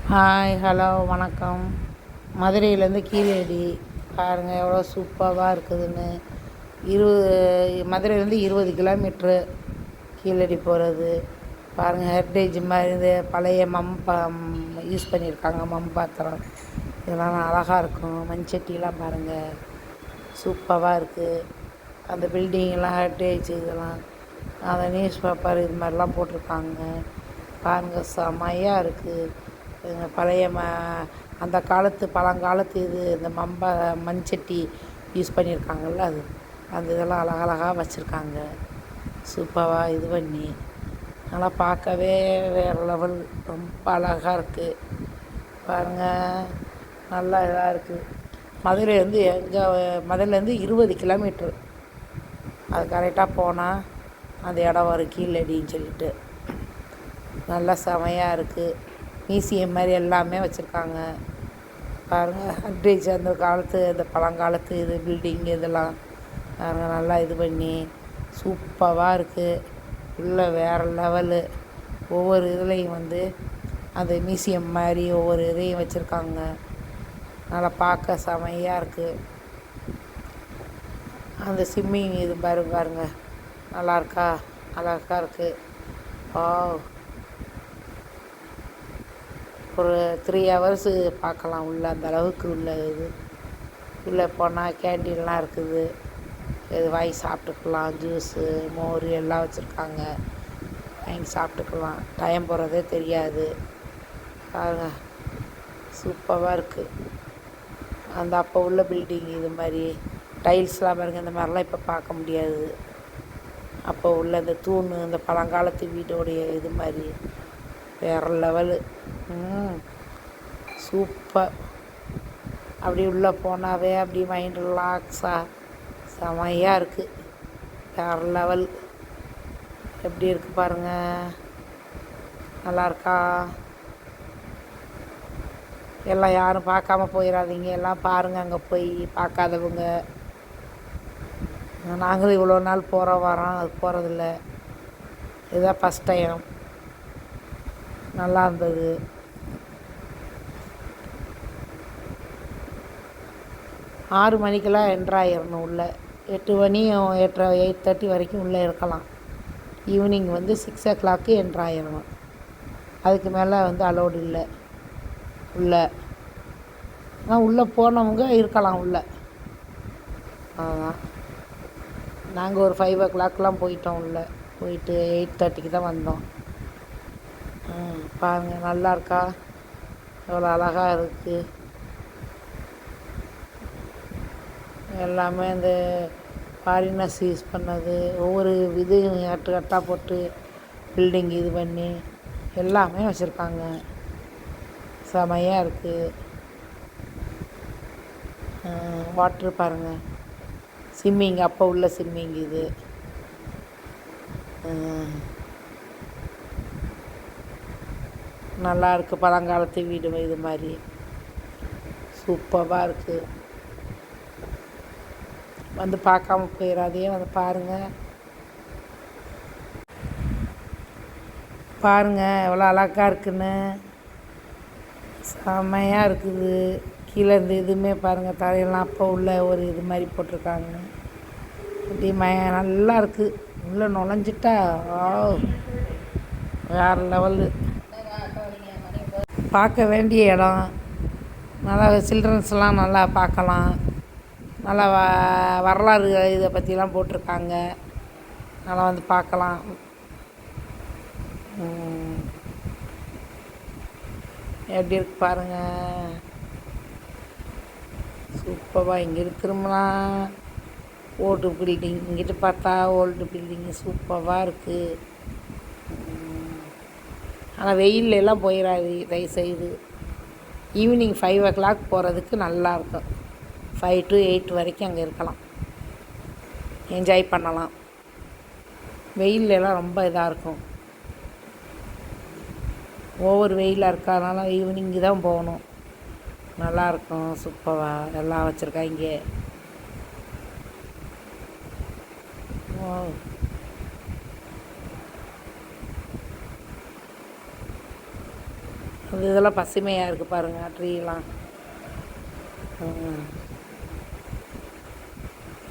Hi, hello, வணக்கம். மதுரையிலேருந்து கீழடி பாருங்கள் எவ்வளோ சூப்பராக இருக்குதுன்னு. மதுரையிலேருந்து 20 கிலோமீட்ரு கீழடி போகிறது. பாருங்கள், ஹெரிட்டேஜ் மாதிரி இது பழைய யூஸ் பண்ணியிருக்காங்க பாத்திரம். இதெல்லாம் அழகாக இருக்கும். மண்சட்டிலாம் பாருங்கள் சூப்பராக இருக்குது. அந்த பில்டிங்கெலாம் ஹெரிட்டேஜ் இதெல்லாம் அந்த நியூஸ் பேப்பர் இது மாதிரிலாம் போட்டிருக்காங்க. பாருங்கள் செமையாக இருக்குது. பழைய அந்த காலத்து பழங்காலத்து இது இந்த மண்சட்டி யூஸ் பண்ணியிருக்காங்கள்ல அந்த இதெல்லாம் அழகழகாக வச்சுருக்காங்க. சூப்பராக இது பண்ணி நல்லா பார்க்கவே வேறு லெவல். ரொம்ப அழகாக இருக்குது. பாருங்கள் நல்லா இதாக இருக்குது. மதுரையிலேருந்து 20 கிலோமீட்ரு. அது கரெக்டாக போனால் அந்த இடம் வரும் கீழடின்னு சொல்லிட்டு. நல்லா செமையாக இருக்குது. மியூசியம் மாதிரி எல்லாமே வச்சுருக்காங்க. பாருங்கள், ஹெரிட்டேஜ் அந்த காலத்து இந்த பழங்காலத்து இது பில்டிங் இதெல்லாம் பாருங்கள் நல்லா இது பண்ணி சூப்பராக இருக்குது. உள்ளே வேறு லெவலு. ஒவ்வொரு இதுலேயும் அந்த மியூசியம் மாதிரி ஒவ்வொரு இதையும் வச்சுருக்காங்க. நல்லா பார்க்க செமையாக இருக்குது. அந்த ஸ்விம்மிங் இது பாருங்கள் நல்லா இருக்கா, அழகாக இருக்குது. ஒரு 3 ஹவர்ஸு பார்க்கலாம் உள்ளே. அந்த அளவுக்கு உள்ள இது. உள்ளே போனால் கேண்டீன்லாம் இருக்குது. இது வாங்கி சாப்பிட்டுக்கலாம். ஜூஸு, மோர் எல்லாம் வச்சுருக்காங்க. வாங்கி சாப்பிட்டுக்கலாம். டைம் போகிறதே தெரியாது. பாருங்கள் சூப்பராக இருக்குது. அந்த அப்போ உள்ள பில்டிங் இது மாதிரி டைல்ஸ்லாம் பாருங்கள். இந்த மாதிரிலாம் இப்போ பார்க்க முடியாது. அப்போ உள்ள இந்த தூண் இந்த பழங்காலத்து வீடோடைய இது மாதிரி வேறு லெவலு. சூப்பர். அப்படி உள்ளே போனாவே அப்படி மைண்ட் ரிலாக்ஸாக செமையாக இருக்குது. வேறு லெவல். எப்படி இருக்குது பாருங்கள். நல்லா இருக்கா? எல்லாம் யாரும் பார்க்காம போயிடாதீங்க. எல்லாம் பாருங்கள். அங்கே போய் பார்க்காதவங்க. நாங்களும் இவ்வளோ நாள் போகிறோம் வரோம், அது போகிறதில்ல. இதுதான் ஃபஸ்ட் டைம். நல்லா இருந்தது. 6 மணிக்கெல்லாம் என்ட்ராயிடணும் உள்ளே. 8 மணி 8:30 வரைக்கும் உள்ளே இருக்கலாம். Evening 6 o'clock என்ட்ராயிடணும். அதுக்கு மேலே அலோடு இல்லை உள்ளே. ஆனால் உள்ளே போனவங்க இருக்கலாம் உள்ளே. அதுதான். நாங்கள் ஒரு 5 o'clockலாம் போயிட்டோம் உள்ளே. போயிட்டு 8:30க்கு தான் வந்தோம். பாருங்கள் நல்லா இருக்கா, எவ்வளோ அழகாக இருக்குது. எல்லாமே இந்த ஃபாரினர்ஸ் யூஸ் பண்ணது ஒவ்வொரு இதையும் கட்டாக போட்டு பில்டிங் இது பண்ணி எல்லாமே வச்சுருக்காங்க. செமையாக இருக்குது. வாட்ரு பாருங்கள். ஸ்விம்மிங் அப்போ உள்ள ஸ்விம்மிங் இது. நல்லா இருக்குது. பழங்காலத்து வீடு இது மாதிரி சூப்பராக இருக்குது. பார்க்காம போயிடாதே. பாருங்கள். பாருங்கள் எவ்வளோ அழகாக இருக்குன்னு. செமையாக இருக்குது. கீழே இருந்து இதுவுமே பாருங்கள். தரையெல்லாம் அப்போ உள்ள ஒரு இது மாதிரி போட்டிருக்காங்க. அப்படி நல்லா இருக்குது. உள்ளே நுழைஞ்சிட்டா வேறு லெவலு. பார்க்க வேண்டிய இடம். நல்லா சில்ட்ரன்ஸ்லாம் நல்லா பார்க்கலாம். நல்லா வரலாறு இதை பற்றிலாம் போட்டிருக்காங்க. நல்லா பார்க்கலாம். எப்படி இருக்கு பாருங்கள். சூப்பராக. இங்கிட்டு திரும்பலாம் ஓல்டு பில்டிங். இங்கிட்டு பார்த்தா ஓல்டு பில்டிங் சூப்பராக இருக்குது. ஆனால் வெயிலெல்லாம் போயிடாது தயவுசெய்து. ஈவினிங் 5 o'clock போகிறதுக்கு நல்லாயிருக்கும். 5 to 8 வரைக்கும் அங்கே இருக்கலாம். என்ஜாய் பண்ணலாம். வெயிலெல்லாம் ரொம்ப இதாக இருக்கும். ஓவர் வெயிலாக இருக்கிறதுனால ஈவினிங்கு தான் போகணும். நல்லாயிருக்கும். சூப்பராக எல்லாம் வச்சுருக்காங்க. அது இதெல்லாம் பசுமையாக இருக்குது பாருங்கள் ட்ரீலாம்.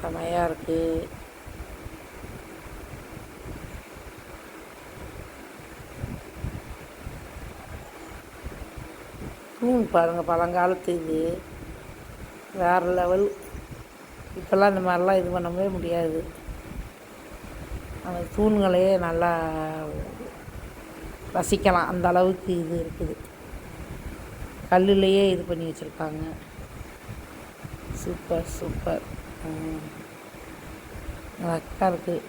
செமையாக இருக்குது. தூண் பாருங்கள், பழங்காலத்து இது வேறு லெவல். இப்போல்லாம் இந்த மாதிரிலாம் இது பண்ணவே முடியாது. அந்த தூண்களையே நல்லா ரசிக்கலாம், அந்த அளவுக்கு இது இருக்குது. கல்லுலேயே இது பண்ணி வச்சுருக்காங்க. Super super. அழகாக இருக்குது.